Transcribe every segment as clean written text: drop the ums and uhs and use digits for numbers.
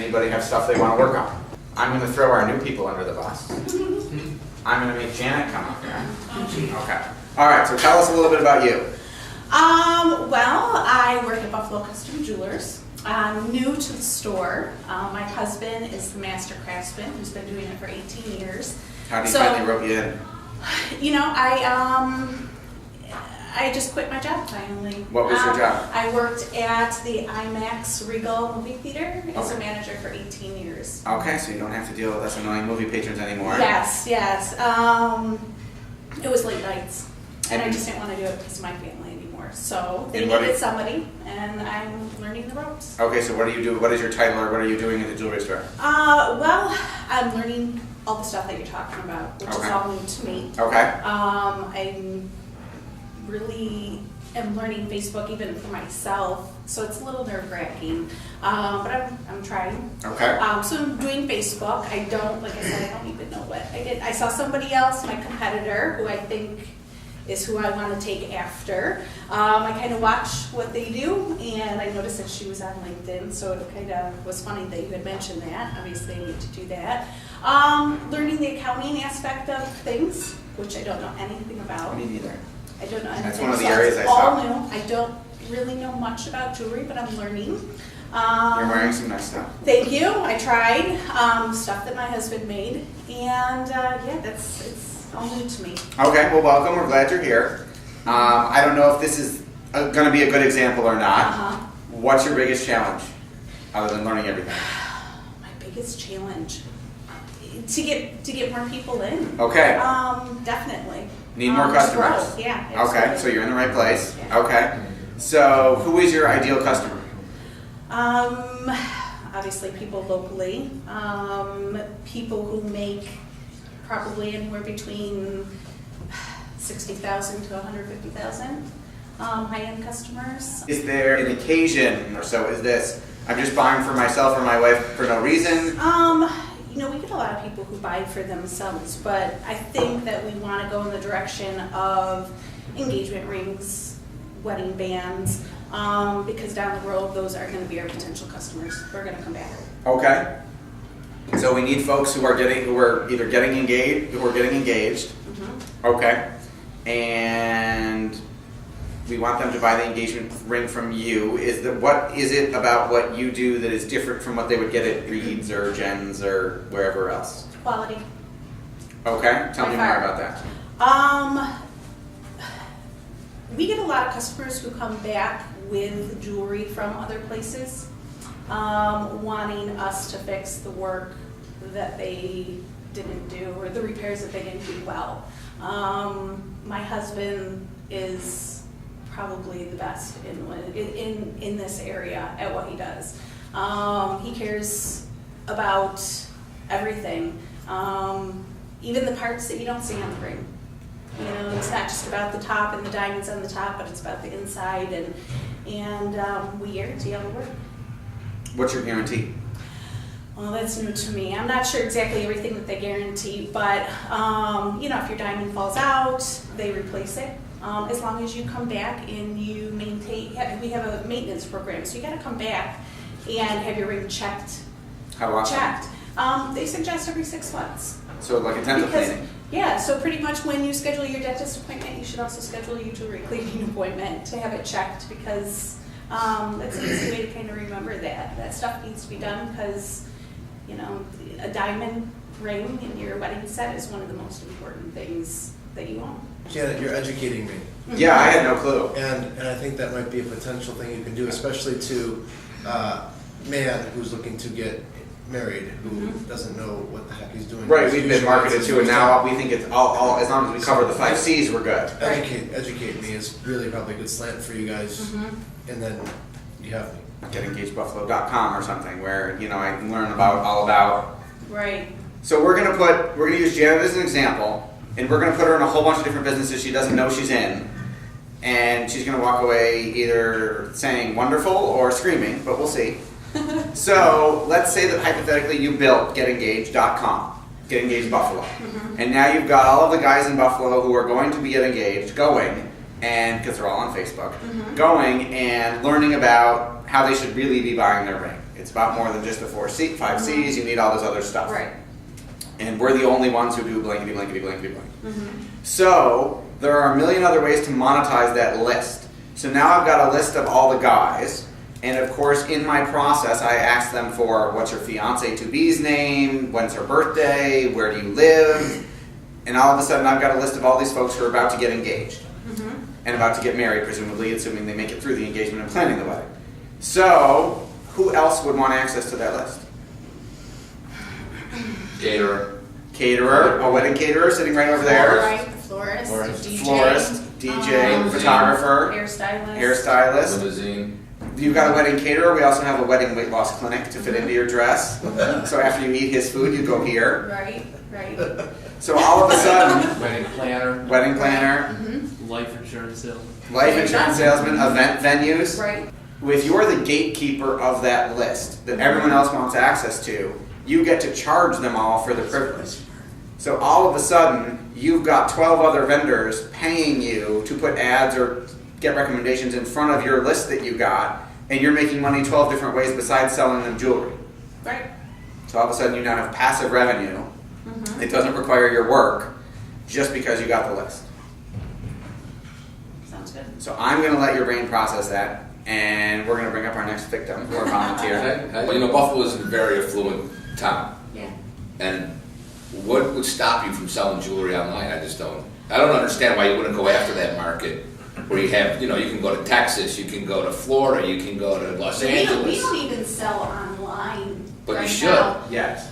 Anybody have stuff they want to work on? I'm going to throw our new people under the bus. I'm going to make Janet come up here. Okay. All right, so tell us a little bit about you. Well, I work at Buffalo Custom Jewelers. I'm new to the store. My husband is the master craftsman who's been doing it for 18 years. How did he finally rope you in? You know, I just quit my job finally. What was your job? I worked at the IMAX Regal movie theater as a manager for 18 years. Okay, so you don't have to deal with us annoying movie patrons anymore. Yes. It was late nights, and I just didn't want to do it because of my family anymore. So they needed somebody, and I'm learning the ropes. Okay, so what do you do? What is your title, or what are you doing at the jewelry store? Well, I'm learning all the stuff that you're talking about, which is all new to me. Okay. I'm really am learning Facebook even for myself, so it's a little nerve-wracking, but I'm trying. Okay. So I'm doing Facebook. I don't even know what I did. I saw somebody else, my competitor, who I think is who I want to take after. I kind of watch what they do, and I noticed that she was on LinkedIn, so it kind of was funny that you had mentioned that. Obviously, I need to do that. Learning the accounting aspect of things, which I don't know anything about. Me neither. I don't know anything. That's one of the areas I saw. All new. I don't really know much about jewelry, but I'm learning. You're wearing some nice stuff. Thank you. I tried stuff that my husband made, and it's all new to me. Okay, well, welcome. We're glad you're here. I don't know if this is going to be a good example or not. What's your biggest challenge, other than learning everything? My biggest challenge to get more people in. Okay. Definitely. Need more customers. Yeah. Okay, so you're in the right place. Yeah. Okay. So who is your ideal customer? Obviously people locally. People who make probably anywhere between 60,000 to 150,000. High-end customers. Is there an occasion, or so is this, I'm just buying for myself or my wife for no reason? You know, we get a lot of people who buy for themselves, but I think that we want to go in the direction of engagement rings, wedding bands, because down the road, those are going to be our potential customers who are going to come back. Okay. So we need folks who are either getting engaged, who are getting engaged. Okay. And we want them to buy the engagement ring from you. What is it about what you do that is different from what they would get at Reed's or Jen's or wherever else? Quality. Okay. Tell me more about that. We get a lot of customers who come back with jewelry from other places, wanting us to fix the work that they didn't do or the repairs that they didn't do well. My husband is probably the best in this area at what he does. He cares about everything, even the parts that you don't see on the ring. You know, it's not just about the top and the diamonds on the top, but it's about the inside, and we guarantee all the work. What's your guarantee? Well, that's new to me. I'm not sure exactly everything that they guarantee, but you know, if your diamond falls out, they replace it. As long as you come back and you maintain, we have a maintenance program, so you got to come back and have your ring checked. How often? Checked. They suggest every 6 months. So like a dental cleaning? Yeah, so pretty much when you schedule your dentist appointment, you should also schedule your jewelry cleaning appointment to have it checked, because that's an easy way to kind of remember that stuff needs to be done, because you know, a diamond ring in your wedding set is one of the most important things that you own. Janet, you're educating me. Yeah, I had no clue. And I think that might be a potential thing you can do, especially to a man who's looking to get married, who doesn't know what the heck he's doing. Right, we've been marketed to, and now we think it's all as long as we cover the 5 C's, we're good. Educate me is really probably a good slant for you guys, and then you have me. GetEngagedBuffalo.com or something, where you know I can learn all about. Right. So we're gonna use Janet as an example, and we're gonna put her in a whole bunch of different businesses she doesn't know she's in, and she's gonna walk away either saying wonderful or screaming, but we'll see. So let's say that hypothetically you built GetEngaged.com, Get Engaged Buffalo, and now you've got all of the guys in Buffalo who are going to be Get Engaged going, and because they're all on Facebook, going and learning about how they should really be buying their ring It's about more than just the 5 C's. You need all this other stuff. Right. And we're the only ones who do blankety, blankety, blankety, blank. Mm-hmm. So there are a million other ways to monetize that list. So now I've got a list of all the guys. And of course, in my process, I ask them for what's your fiance-to-be's name, when's her birthday, where do you live, and all of a sudden I've got a list of all these folks who are about to get engaged and about to get married, presumably, assuming they make it through the engagement and planning the wedding. So, who else would want access to that list? Caterer, a wedding caterer sitting right over there. Right, the florist, DJ. Florist, DJ, photographer, hairstylist. Limousine. You've got a wedding caterer. We also have a wedding weight loss clinic to fit into your dress. So after you eat his food, you go here. Right. So all of a sudden, Wedding planner. Life insurance sales. life insurance salesman, event venues. Right. If you're the gatekeeper of that list that everyone else wants access to, you get to charge them all for the privilege. So all of a sudden, you've got 12 other vendors paying you to put ads or get recommendations in front of your list that you got, and you're making money 12 different ways besides selling them jewelry. Right. So all of a sudden you now have passive revenue. It doesn't require your work just because you got the list. Sounds good. So I'm going to let your brain process that, and we're going to bring up our next victim or volunteer. Well, you know, Buffalo is a very affluent town. Yeah. And what would stop you from selling jewelry online? I don't understand why you wouldn't go after that market where you have, you know, you can go to Texas, you can go to Florida, you can go to Los We Angeles. don't even sell online. But you right should. now. Yes.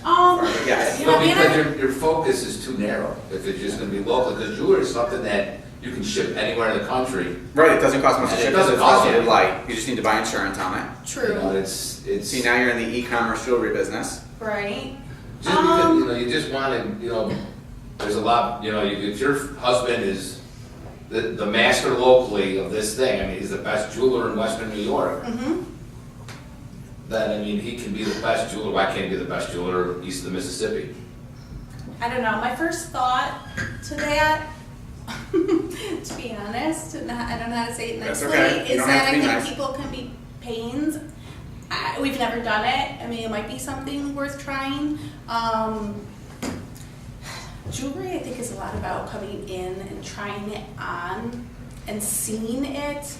Yes. No, because your focus is too narrow. If it's just going to be local, because jewelry is something that you can ship anywhere in the country. Right, it doesn't cost much to And ship. it doesn't It's cost relatively you. light. You just need to buy insurance on it. True. You know, it's See, now you're in the e-commerce jewelry business. Right. just because, you know, you just want to, you know, there's a lot, you know, if your husband is the master locally of this thing, I mean, he's the best jeweler in Western New York. Then, I mean, he can be the best jeweler. Why can't he be the best jeweler east of the Mississippi? I don't know. My first thought to that, to be honest, and I don't know how to say it That's nicely, okay. You is don't have that to I be think nice. people can be pains. We've never done it. I mean, it might be something worth trying. Jewelry, I think, is a lot about coming in and trying it on and seeing it.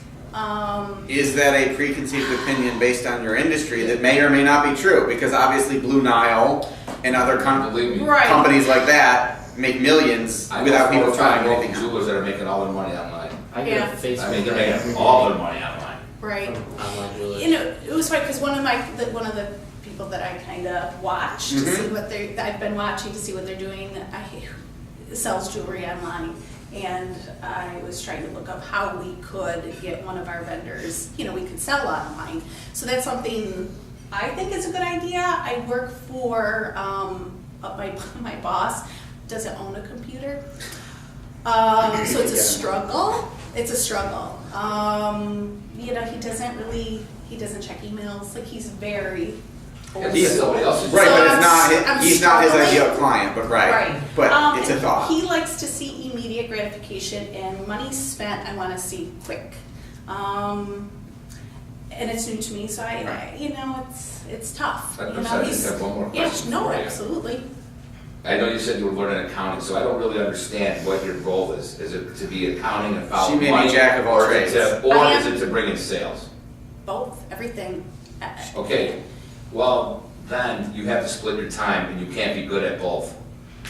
Is that a preconceived opinion based on your industry that may or may not be true? Because obviously Blue Nile and other Believe me. Right. companies like that make millions I know without 4 people or 5 trying local anything else. jewelers that are making all their money online. I Yeah. get a Facebook. I mean, they're ad making all their money online. Right. from online jewelers. You know, it was funny because one of the people that I kind of watched to see what I've been watching to see what they're doing. Sells jewelry online, and I was trying to look up how we could get one of our vendors. You know, we could sell online. So that's something I think is a good idea. I work for my boss doesn't own a computer, so it's a struggle. It's a struggle. You know, he doesn't check emails. Like, he's very He's somebody else's. Right, but So it's not. I'm He's not his struggling. ideal client, but right. But it's a and thought. He likes to see immediate gratification, and money spent I want to see quick. And it's new to me, so you know, it's tough. You know, I just have one more question. no, for you. absolutely. I know you said you were learning accounting, so I don't really understand what your goal is. Is it to be accounting and follow She may be money, jack of all or is it trades. to- or I is am. it to bring in sales? Both, everything. Okay, well, then you have to split your time, and you can't be good at both.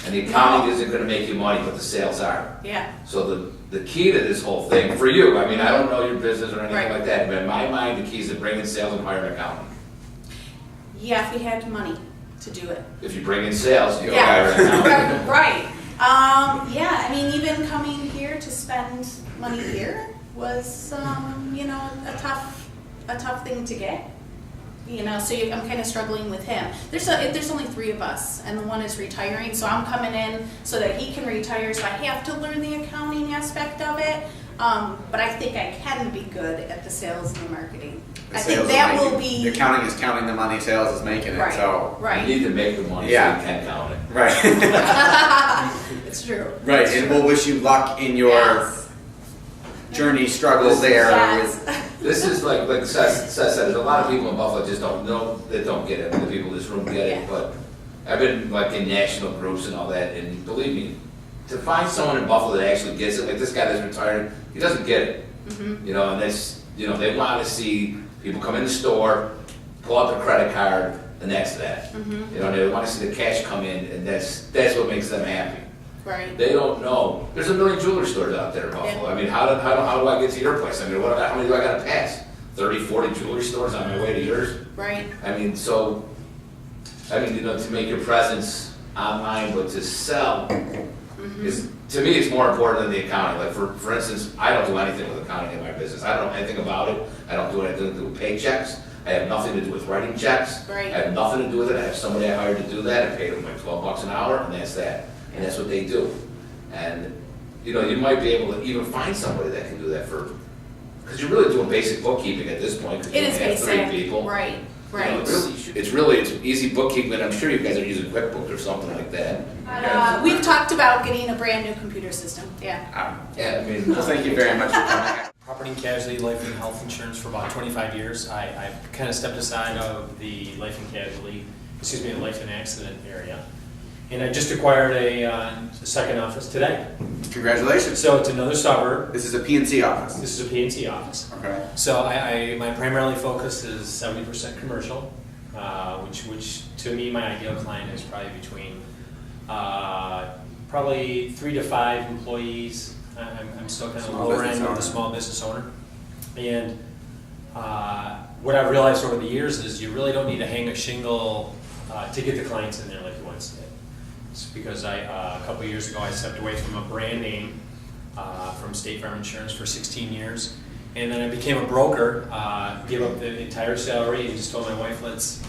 And the accounting isn't gonna make you money, but the sales are. Yeah. So the key to this whole thing, for you, I mean, I don't know your business or anything Right. like that, but in my mind, the key is to bring in sales and hire an accountant. Yeah, if we had money to do it. If you bring in sales, you Yeah. hire an accountant. Right. Yeah, I mean, even coming here to spend money here was, you know, a tough thing to get. You know, so I'm kind of struggling with him. There's only 3 of us, and the one is retiring, so I'm coming in so that he can retire, so I have to learn the accounting aspect of it. But I think I can be good at the sales and the marketing. The I think sales that is will making- be. Accounting is counting the money, sales is making it. Right, So You right. need to make the money so Yeah. you can count it. right. It's true. Right, and we'll wish you luck in your Yes. journey struggle there Yes. with. This is like Seth said, there's a lot of people in Buffalo just don't know, that don't get it. The people in this room get it, Yeah. but I've been like in national groups and all that, and believe me, to find someone in Buffalo that actually gets it, like this guy that's retired, he doesn't get it. You know, and that's, you know, they want to see people come in the store, pull out their credit card, and that's that. You know, they want to see the cash come in, and that's what makes them happy. Right. They don't know. There's a million jewelry stores out there in Buffalo. Yeah. I mean, how do I get to your place? I mean, how many do I got to pass? 30, 40 jewelry stores on my way to yours? Right. I mean, so, you know, to make your presence online, but to sell is, to me, it's more important than the accounting. Like, for instance, I don't do anything with accounting in my business. I don't know anything about it. I don't do anything to do with paychecks. I have nothing to do with writing checks. Right. I have nothing to do with it. I have somebody I hired to do that. I paid them like $12 an hour, and that's that. And that's what they do. And, you know, you might be able to even find somebody that can do that for, because you're really doing basic bookkeeping at this point, because It you is only have 3 basic. people. Right. You know, Right. it's easy bookkeeping. I'm sure you guys are using QuickBooks or something like that. We've talked about getting a brand new computer system. Yeah. Yeah, I mean, Well, thank you very much for coming. Property and casualty, life and health insurance for about 25 years. I've kind of stepped aside of the life and casualty, the life and accident area. And I just acquired a second office today. Congratulations. So it's another suburb. This is a PNC office. This is a PNC office. Okay. So my primarily focus is 70% commercial, which to me, my ideal client is probably between probably 3 to 5 employees. I'm still kind of Small lower business end of owner. the small business owner. And what I've realized over the years is you really don't need to hang a shingle to get the clients in there like you once did. It's because a couple of years ago I stepped away from a brand name from State Farm Insurance for 16 years. And then I became a broker, gave up the entire salary, and just told my wife, let's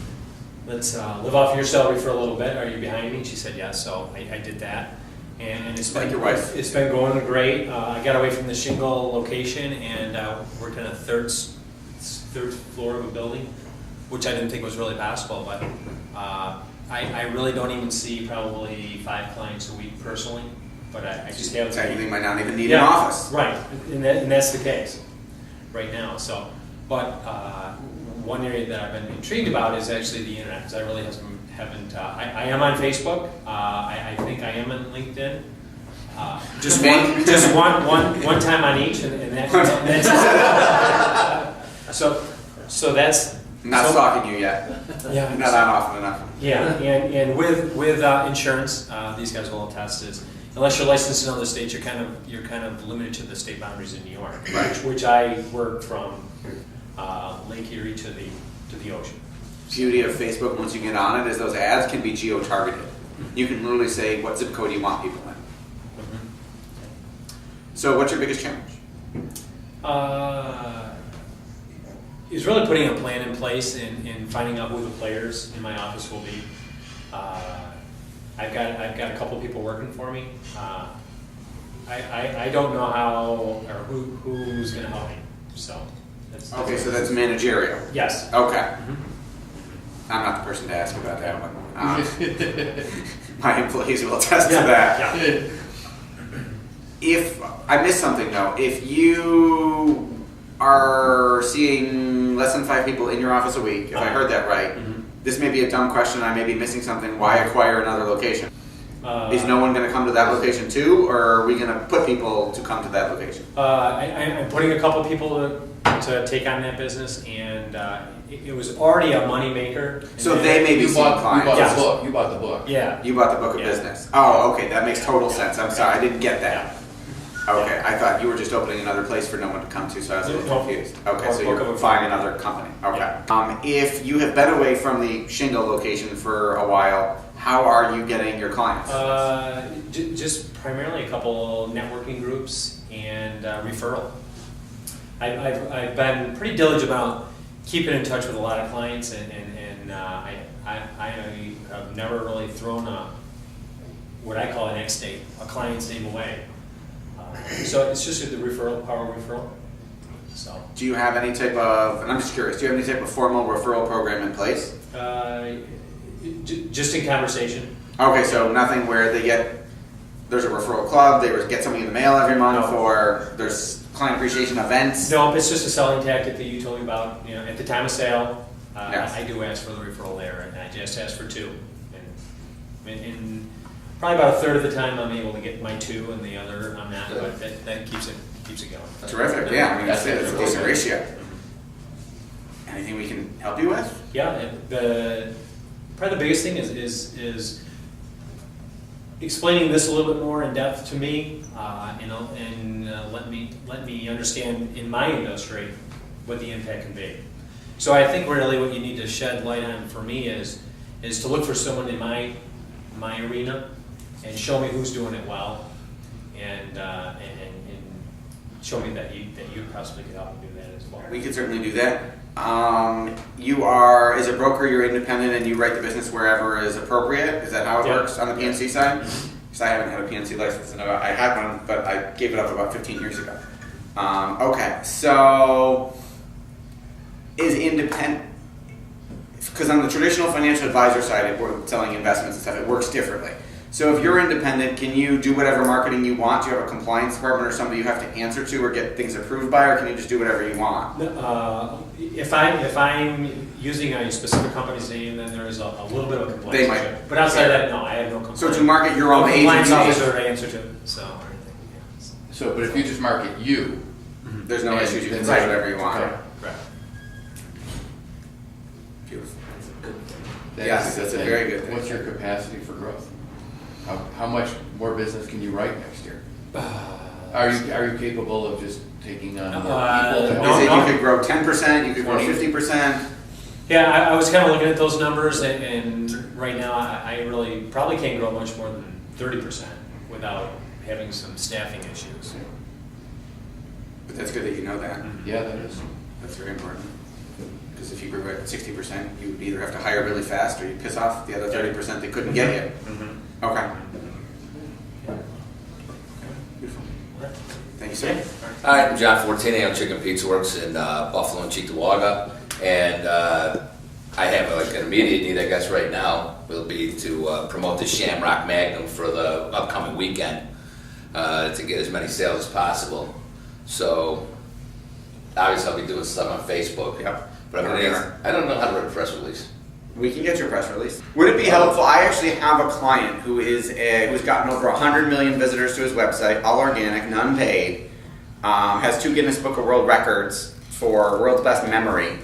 live off your salary for a little bit. Are you behind me? And she said yes, so I did that. And it's been, Like your wife. It's been going great. I got away from the shingle location and worked in a third floor of a building, which I didn't think was really possible, but I really don't even see probably 5 clients a week personally, but I just have. Technically might not even need an office. Right, and that's the case right now. So, but one area that I've been intrigued about is actually the internet, because I really haven't. I am on Facebook. I think I am on LinkedIn. Just one time on each, and that's so that's Not stalking you yet. yeah. Not on often enough. Yeah, and with insurance, these guys will attest is unless you're licensed in other states, you're kind of limited to the state boundaries in New York, Right. which I work from Lake Erie to the ocean. Beauty of Facebook once you get on it is those ads can be geo-targeted. You can literally say what zip code you want people in. So what's your biggest challenge? Is really putting a plan in place and finding out who the players in my office will be. I've got a couple people working for me. I don't know how or who's going to help me. So that's Okay, so that's managerial. yes. Okay. I'm not the person to ask about that one. My employees will attest to that. Yeah. If I missed something though, if you are seeing less than 5 people in your office a week, if I heard that right, this may be a dumb question, I may be missing something, why acquire another location? Is no one going to come to that location too, or are we going to put people to come to that location? I'm putting a couple people to take on that business, and it was already a money maker. So they may be You seeing bought clients. Yes. the book. You bought the book. Yeah. You bought the book of Yeah. business. Oh, okay, that makes total sense. I'm sorry, I didn't get that. Okay, I thought you were just opening another place for no one to come to, so I was a little No. confused. Okay, Or so book you're of a buying company. another company. Okay. Yeah. If you have been away from the shingle location for a while, how are you getting your clients? Just primarily a couple networking groups and referral. I've been pretty diligent about keeping in touch with a lot of clients, and I have never really thrown what I call an X date, a client's name away. So it's just the power referral. So Do you have any type of, and I'm just curious, do you have any type of formal referral program in place? just in conversation. Okay, so nothing where there's a referral club, they get something in the mail every month, No. or there's client appreciation events? No, it's just a selling tactic that you told me about, you know, at the time of sale, Yes. I do ask for the referral there, and I just ask for 2. And probably about a third of the time I'm able to get my 2 and the other I'm not, but that keeps it going. Terrific, yeah, I mean, it's That's a decent ratio. Anything we can help you with? Yeah, probably the biggest thing is explaining this a little bit more in depth to me, you know, and let me understand in my industry what the impact can be. So I think really what you need to shed light on for me is to look for someone in my arena and show me who's doing it well, and show me that you possibly could help me do that as well. We could certainly do that. You are, as a broker, you're independent and you write the business wherever is appropriate. Is that how it Yeah. works on the PNC side? Because I haven't had a PNC license. I had one, but I gave it up about 15 years ago. Okay, so is independent, because on the traditional financial advisor side, we're selling investments and stuff, it works differently. So if you're independent, can you do whatever marketing you want? Do you have a compliance department or somebody you have to answer to or get things approved by, or can you just do whatever you want? If I'm using a specific company's name, then there is a little bit of a compliance. They might- issue. But outside that, no, I have no compliance. So to market your own no compliance agency, officer to answer to, so, or anything, yeah. So, but if you just market you, there's no And issues, you can then- say whatever you want. Okay. Right. Beautiful. that Yes, is the that's a thing. very good thing. What's your capacity for growth? How much more business can you write next year? Are you capable of just taking on more people to no, You help? said you could grow 10%, you could grow 20. 50%. Yeah, I was kind of looking at those numbers, and right now, I really probably can't grow much more than 30% without having some staffing issues. But that's good that you know that. Yeah, that is. That's very important. Because if you grew at 60%, you would either have to hire really fast or you piss off the other 30% that couldn't get you. Mm-hmm. Okay. Yeah. Beautiful. Right. Thank you, sir. Hi, I'm John Fortini. I own Chicken Pizza Works in Buffalo and Cheektowaga, and I have like an immediate need, I guess, right now will be to promote the Shamrock Magnum for the upcoming weekend to get as many sales as possible. So obviously I'll be doing stuff on Facebook. Yep. But I don't know how to write a press release. We can get your press release. Would it be helpful? I actually have a client who's gotten over 100 million visitors to his website, all organic, none paid. Has 2 Guinness Book of World Records for world's best memory.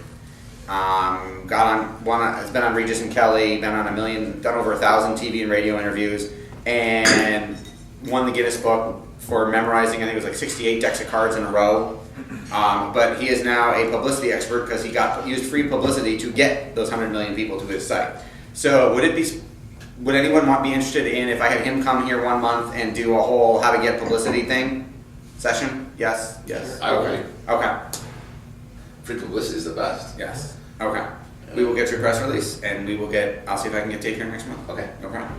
Has been on Regis and Kelly, been on done over 1,000 TV and radio interviews, and won the Guinness Book for memorizing, I think it was like 68 decks of cards in a row. But he is now a publicity expert because he used free publicity to get those 100 million people to his site. So would anyone be interested in if I had him come here 1 month and do a whole how to get publicity session? Yes? Yes. I would. Okay. Free publicity is the best. Yes. Okay. We will get your press release and I'll see if I can get Take here next month. Okay. No problem.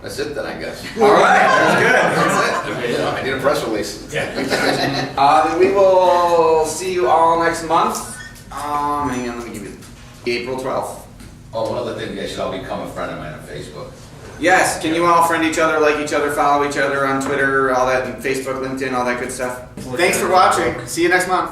That's it then, I guess. All right. That's good. That's it. You know, I need a press release. Then we will see you all next month. Hang on, let me give you April 12th. Oh, one other thing, you guys should all become a friend of mine on Facebook. Yes, can you all friend each other, like each other, follow each other on Twitter, all that, and Facebook, LinkedIn, all that good stuff? Thanks for watching. See you next month.